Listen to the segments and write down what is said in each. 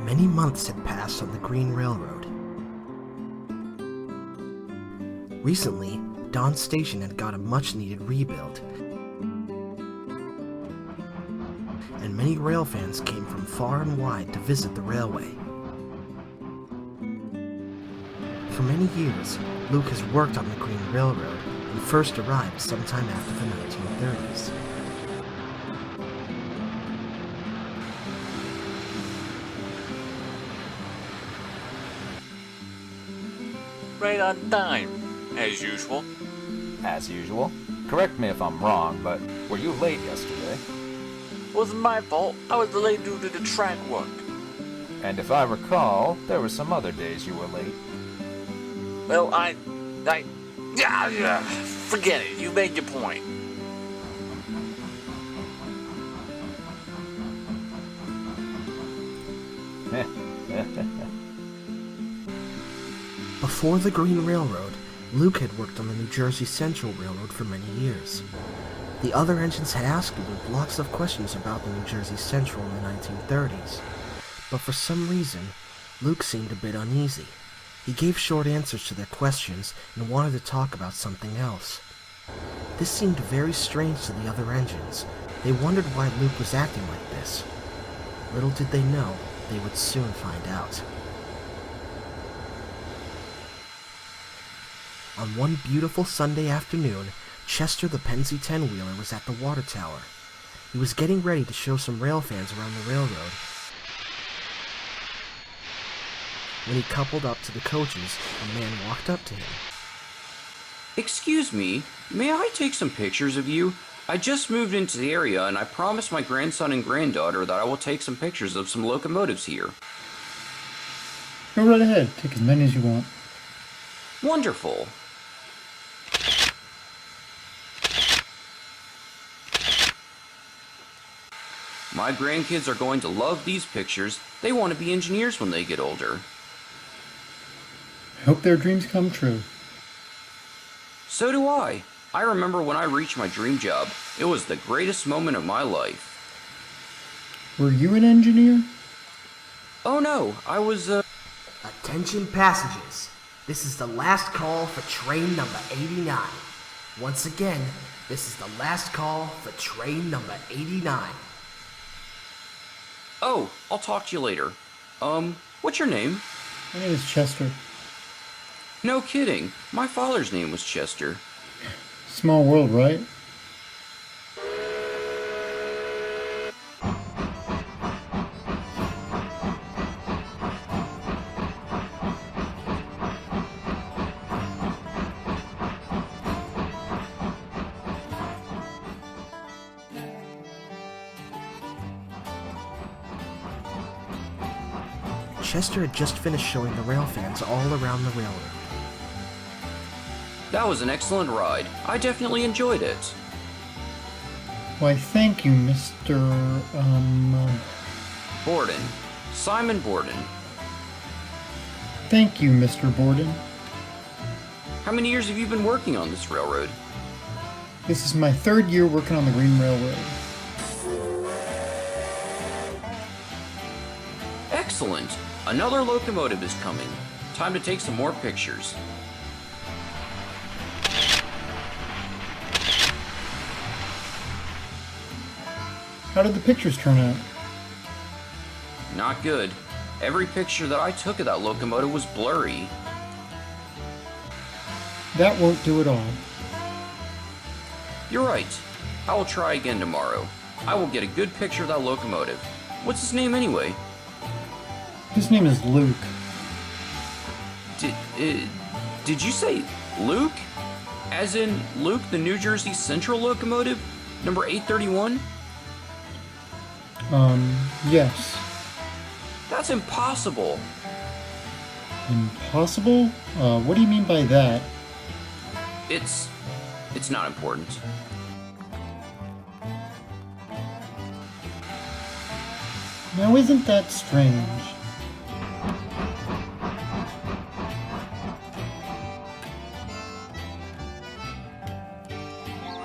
Many months had passed on the Green Railroad. Recently, Dawn Station had got a much-needed rebuild, and many rail fans came from far and wide to visit the railway. For many years, Luke has worked on the Green Railroad and first arrived sometime after the 1930s. Right on time, as usual. As usual. Correct me if I'm wrong, but were you late yesterday? Wasn't my fault. I was delayed due to the track work. And if I recall, there were some other days you were late. Well, yeah, forget it. You made your point. Before the Green Railroad, Luke had worked on the New Jersey Central Railroad for many years. The other engines had asked Luke lots of questions about the New Jersey Central in the 1930s, but for some reason, Luke seemed a bit uneasy. He gave short answers to their questions and wanted to talk about something else. This seemed very strange to the other engines. They wondered why Luke was acting like this. Little did they know, they would soon find out. On one beautiful Sunday afternoon, Chester the Pennsy 10-wheeler was at the water tower. He was getting ready to show some rail fans around the railroad. When he coupled up to the coaches, a man walked up to him. Excuse me, may I take some pictures of you? I just moved into the area and I promised my grandson and granddaughter that I will take some pictures of some locomotives here. Go right ahead, take as many as you want. Wonderful. My grandkids are going to love these pictures. They want to be engineers when they get older. I hope their dreams come true. So do I. I remember when I reached my dream job. It was the greatest moment of my life. Were you an engineer? Oh no, I was, Attention passengers. This is the last call for train number 89. Once again, this is the last call for train number 89. Oh, I'll talk to you later. What's your name? My name is Chester. No kidding. My father's name was Chester. Small world, right? Chester had just finished showing the rail fans all around the railroad. That was an excellent ride. I definitely enjoyed it. Why, thank you, Mr. Borden. Simon Borden. Thank you, Mr. Borden. How many years have you been working on this railroad? This is my third year working on the Green Railroad. Excellent. Another locomotive is coming. Time to take some more pictures. How did the pictures turn out? Not good. Every picture that I took of that locomotive was blurry. That won't do it all. You're right. I will try again tomorrow. I will get a good picture of that locomotive. What's his name anyway? His name is Luke. Did you say Luke? As in Luke the New Jersey Central locomotive? Number 831? Yes. That's impossible. Impossible? What do you mean by that? It's not important. Now isn't that strange?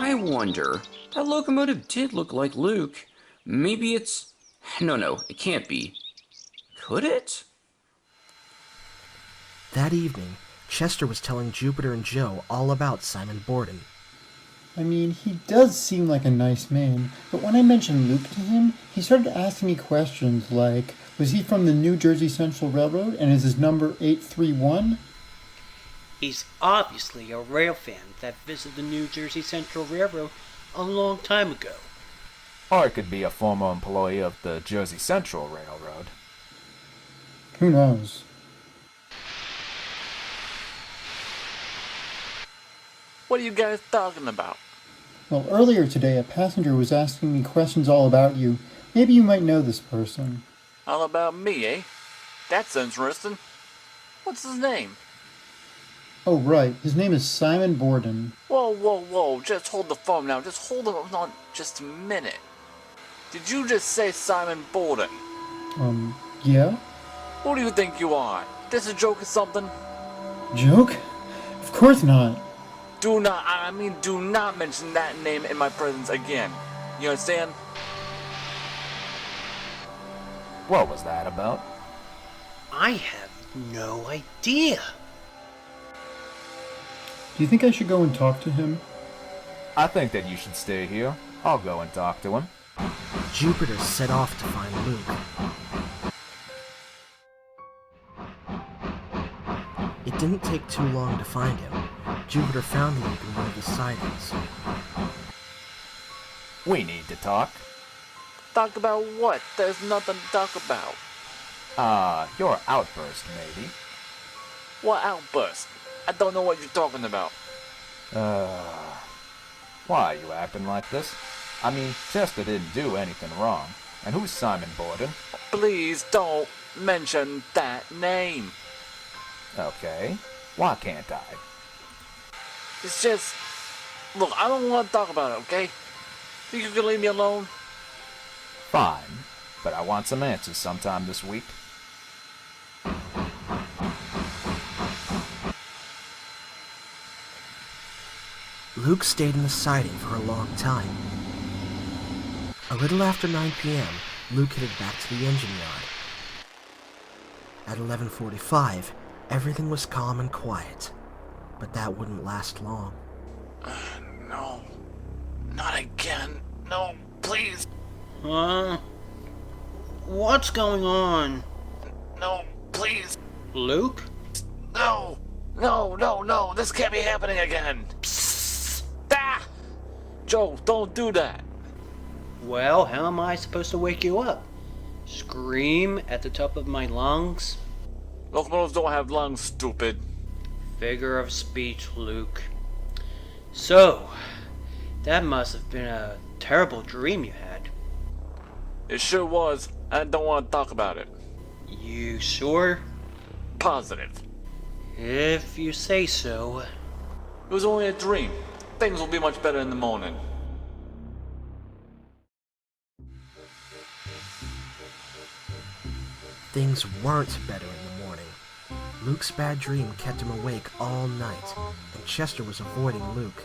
I wonder. That locomotive did look like Luke. Maybe it's... No, it can't be. Could it? That evening, Chester was telling Jupiter and Joe all about Simon Borden. I mean, he does seem like a nice man, but when I mentioned Luke to him, he started asking me questions like, was he from the New Jersey Central Railroad and is his number 831? He's obviously a rail fan that visited the New Jersey Central Railroad a long time ago. Or it could be a former employee of the Jersey Central Railroad. Who knows? What are you guys talking about? Well, earlier today, a passenger was asking me questions all about you. Maybe you might know this person. All about me, eh? That's interesting. What's his name? Oh, right. His name is Simon Borden. Whoa. Just hold the phone now. Just hold on just a minute. Did you just say Simon Borden? Yeah? Who do you think you are? This a joke or something? Joke? Of course not. Do not mention that name in my presence again. You understand? What was that about? I have no idea. Do you think I should go and talk to him? I think that you should stay here. I'll go and talk to him. Jupiter set off to find Luke. It didn't take too long to find him. Jupiter found Luke in one of the sidings. We need to talk. Talk about what? There's nothing to talk about. Your outburst, maybe. What outburst? I don't know what you're talking about. Why are you acting like this? I mean, Chester didn't do anything wrong. And who's Simon Borden? Please don't mention that name. Okay. Why can't I? It's just... Look, I don't want to talk about it, okay? Think you can leave me alone? Fine. But I want some answers sometime this week. Luke stayed in the siding for a long time. A little after 9 p.m., Luke headed back to the engine yard. At 11:45, everything was calm and quiet, but that wouldn't last long. No. Not again. No, please. What's going on? No, please. Luke? No. This can't be happening again. Ah! Joe, don't do that. Well, how am I supposed to wake you up? Scream at the top of my lungs? Locomotives don't have lungs, stupid. Figure of speech, Luke. So, that must have been a terrible dream you had. It sure was. I don't want to talk about it. You sure? Positive. If you say so. It was only a dream. Things will be much better in the morning. Things weren't better in the morning. Luke's bad dream kept him awake all night, and Chester was avoiding Luke.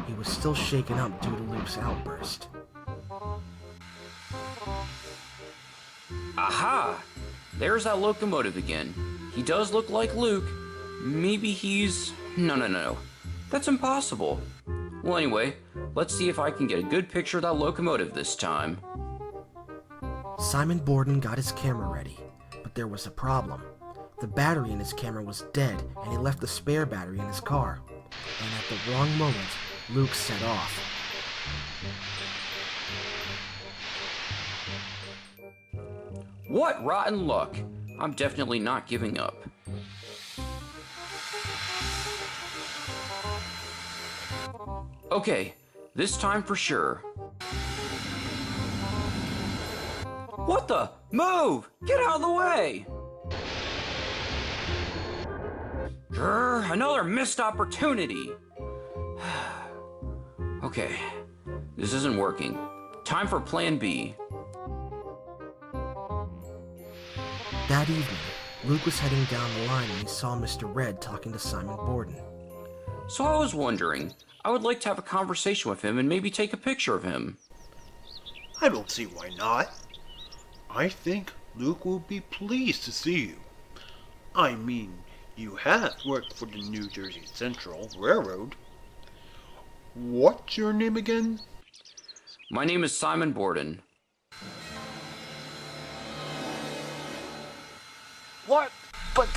He was still shaken up due to Luke's outburst. Aha! There's that locomotive again. He does look like Luke. Maybe he's... No. That's impossible. Well, anyway, let's see if I can get a good picture of that locomotive this time. Simon Borden got his camera ready, but there was a problem. The battery in his camera was dead, and he left the spare battery in his car. And at the wrong moment, Luke set off. What rotten luck! I'm definitely not giving up. Okay, this time for sure. What the? Move! Get out of the way! Grr, another missed opportunity! Okay, this isn't working. Time for plan B. That evening, Luke was heading down the line when he saw Mr. Red talking to Simon Borden. So I was wondering, I would like to have a conversation with him and maybe take a picture of him. I don't see why not. I think Luke will be pleased to see you. I mean, you have worked for the New Jersey Central Railroad. What's your name again? My name is Simon Borden. What? But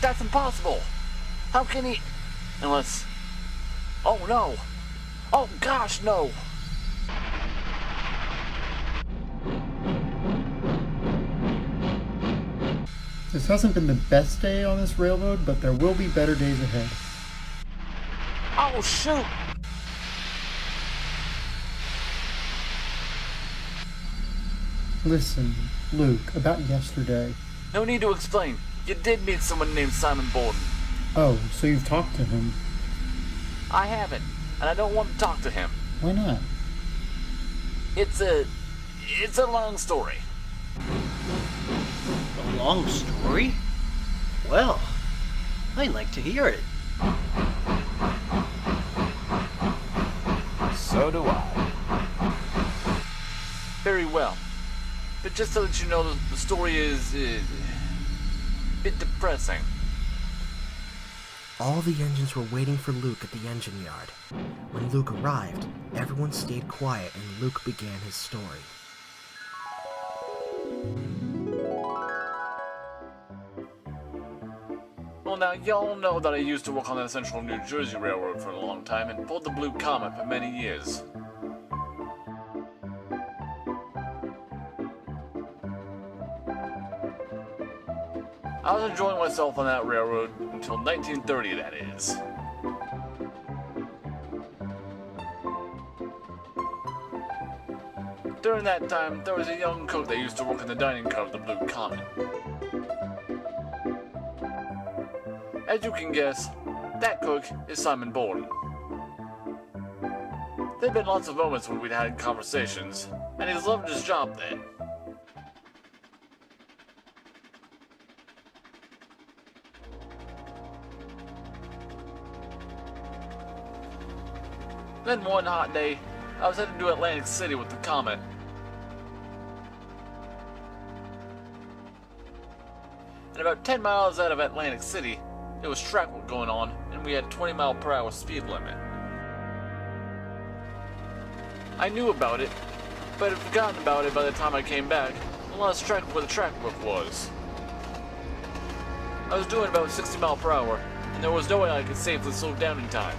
that's impossible. How can he? Unless... Oh no. Oh gosh, no. This hasn't been the best day on this railroad, but there will be better days ahead. Oh shoot. Listen, Luke, about yesterday. No need to explain. You did meet someone named Simon Borden. Oh, so you've talked to him. I haven't, and I don't want to talk to him. Why not? It's a long story. A long story? Well, I'd like to hear it. So do I. Very well. But just to let you know, the story is a bit depressing. All the engines were waiting for Luke at the engine yard. When Luke arrived, everyone stayed quiet and Luke began his story. Well, now, y'all know that I used to work on the Central New Jersey Railroad for a long time and pulled the Blue Comet for many years. I was enjoying myself on that railroad until 1930, that is. During that time, there was a young cook that used to work in the dining car of the Blue Comet. As you can guess, that cook is Simon Borden. There'd been lots of moments when we'd had conversations, and he's loved his job then. Then one hot day, I was headed to Atlantic City with the Comet. And about 10 miles out of Atlantic City, there was track work going on, and we had 20-mile-per-hour speed limit. I knew about it, but had forgotten about it by the time I came back, and lost track of where the track work was. I was doing about 60 miles per hour, and there was no way I could safely slow down in time.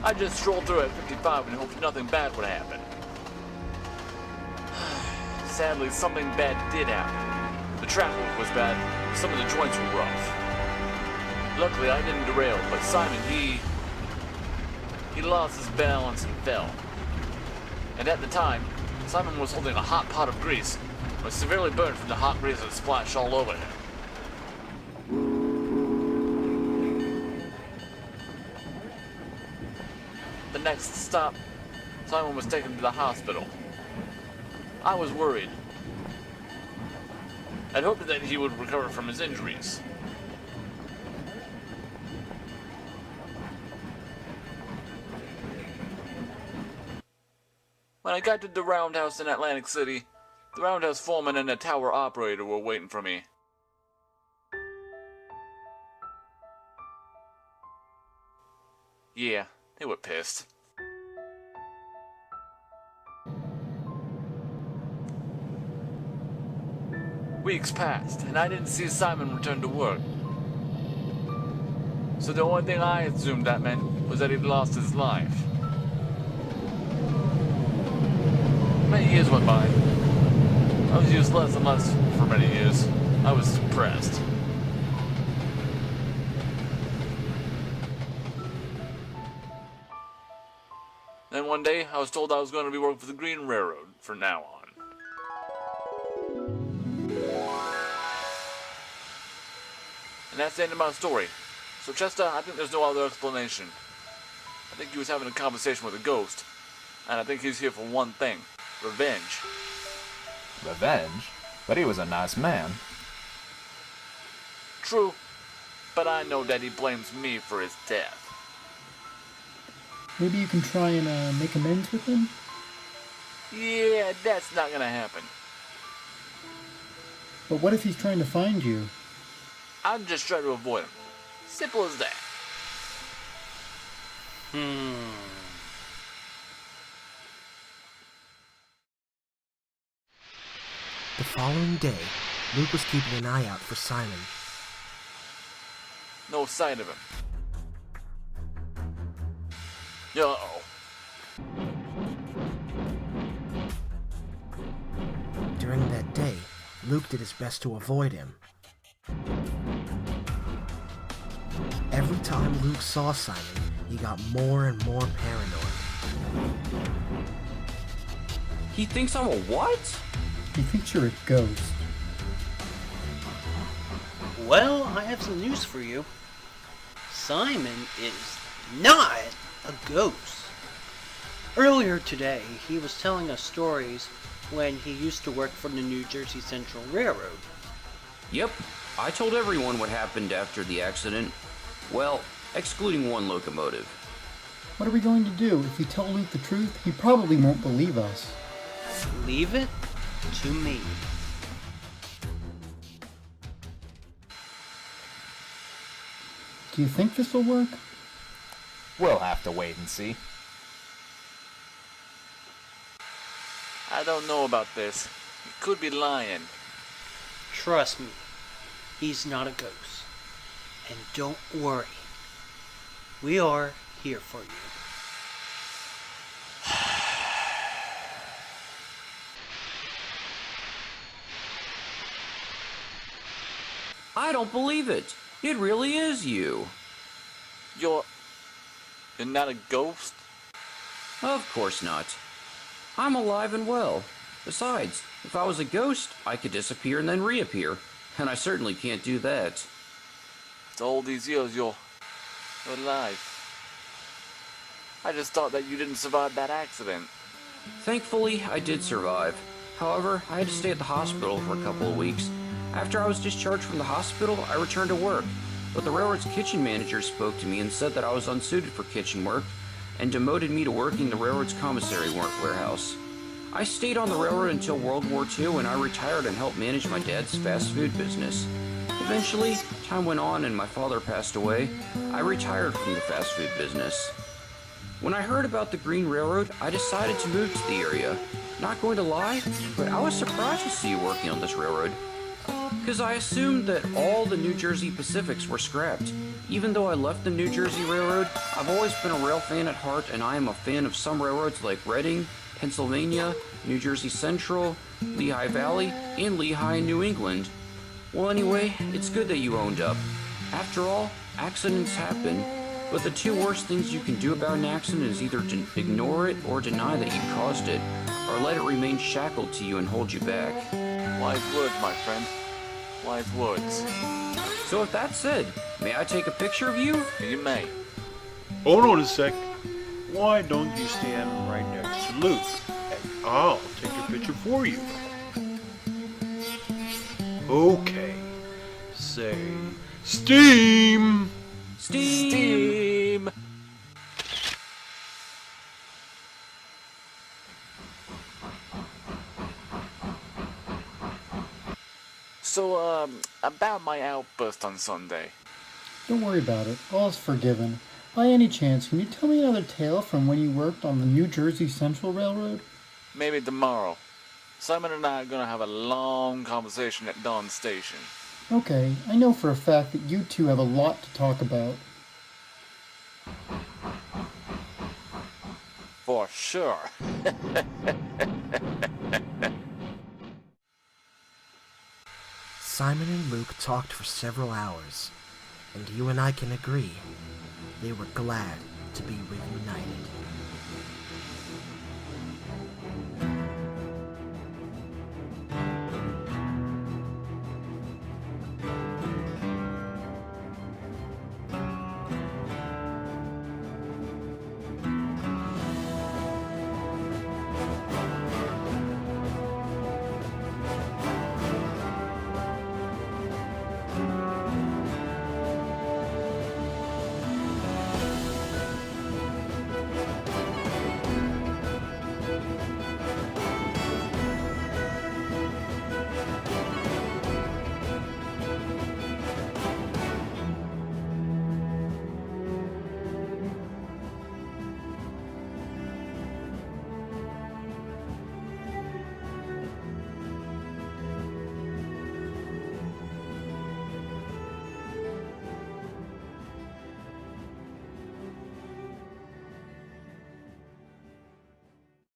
I just strolled through at 55 and hoped nothing bad would happen. Sadly, something bad did happen. The track work was bad, and some of the joints were rough. Luckily, I didn't derail, but Simon, he lost his balance and fell. And at the time, Simon was holding a hot pot of grease, and was severely burned from the hot grease that splashed all over him. The next stop, Simon was taken to the hospital. I was worried. I'd hoped that he would recover from his injuries. When I got to the roundhouse in Atlantic City, the roundhouse foreman and the tower operator were waiting for me. Yeah, they were pissed. Weeks passed, and I didn't see Simon return to work. So the only thing I assumed that meant was that he'd lost his life. Many years went by. I was used less and less for many years. I was depressed. Then one day, I was told I was going to be working for the Green Railroad from now on. And that's the end of my story. So Chester, I think there's no other explanation. I think he was having a conversation with a ghost. And I think he's here for one thing. Revenge. Revenge? But he was a nice man. True. But I know that he blames me for his death. Maybe you can try and make amends with him? Yeah, that's not gonna happen. But what if he's trying to find you? I'm just trying to avoid him. Simple as that. The following day, Luke was keeping an eye out for Simon. No sign of him. Uh-oh. During that day, Luke did his best to avoid him. Every time Luke saw Simon, he got more and more paranoid. He thinks I'm a what? He thinks you're a ghost. Well, I have some news for you. Simon is not a ghost. Earlier today, he was telling us stories when he used to work for the New Jersey Central Railroad. Yep, I told everyone what happened after the accident. Well, excluding one locomotive. What are we going to do? If we tell Luke the truth, he probably won't believe us. Leave it to me. Do you think this will work? We'll have to wait and see. I don't know about this. He could be lying. Trust me, he's not a ghost. And don't worry, we are here for you. I don't believe it. It really is you. You're not a ghost? Of course not. I'm alive and well. Besides, if I was a ghost, I could disappear and then reappear. And I certainly can't do that. After all these years, you're alive. I just thought that you didn't survive that accident. Thankfully, I did survive. However, I had to stay at the hospital for a couple of weeks. After I was discharged from the hospital, I returned to work. But the railroad's kitchen manager spoke to me and said that I was unsuited for kitchen work and demoted me to working the railroad's commissary warehouse. I stayed on the railroad until World War II and I retired and helped manage my dad's fast food business. Eventually, time went on and my father passed away. I retired from the fast food business. When I heard about the Green Railroad, I decided to move to the area. Not going to lie, but I was surprised to see you working on this railroad. Because I assumed that all the New Jersey Pacifics were scrapped. Even though I left the New Jersey Railroad, I've always been a rail fan at heart, and I am a fan of some railroads like Reading, Pennsylvania, New Jersey Central, Lehigh Valley, and Lehigh, New England. Well, anyway, it's good that you owned up. After all, accidents happen, but the two worst things you can do about an accident is either ignore it or deny that you caused it, or let it remain shackled to you and hold you back. Wise words, my friend. Wise words. So with that said, may I take a picture of you? You may. Hold on a sec. Why don't you stand right next to Luke, and I'll take your picture for you. Okay. Say, steam! Steam! So, about my outburst on Sunday. Don't worry about it. All is forgiven. By any chance, can you tell me another tale from when you worked on the New Jersey Central Railroad? Maybe tomorrow. Simon and I are gonna have a long conversation at Dawn Station. Okay, I know for a fact that you two have a lot to talk about. For sure. Simon and Luke talked for several hours, and you and I can agree, they were glad to be reunited.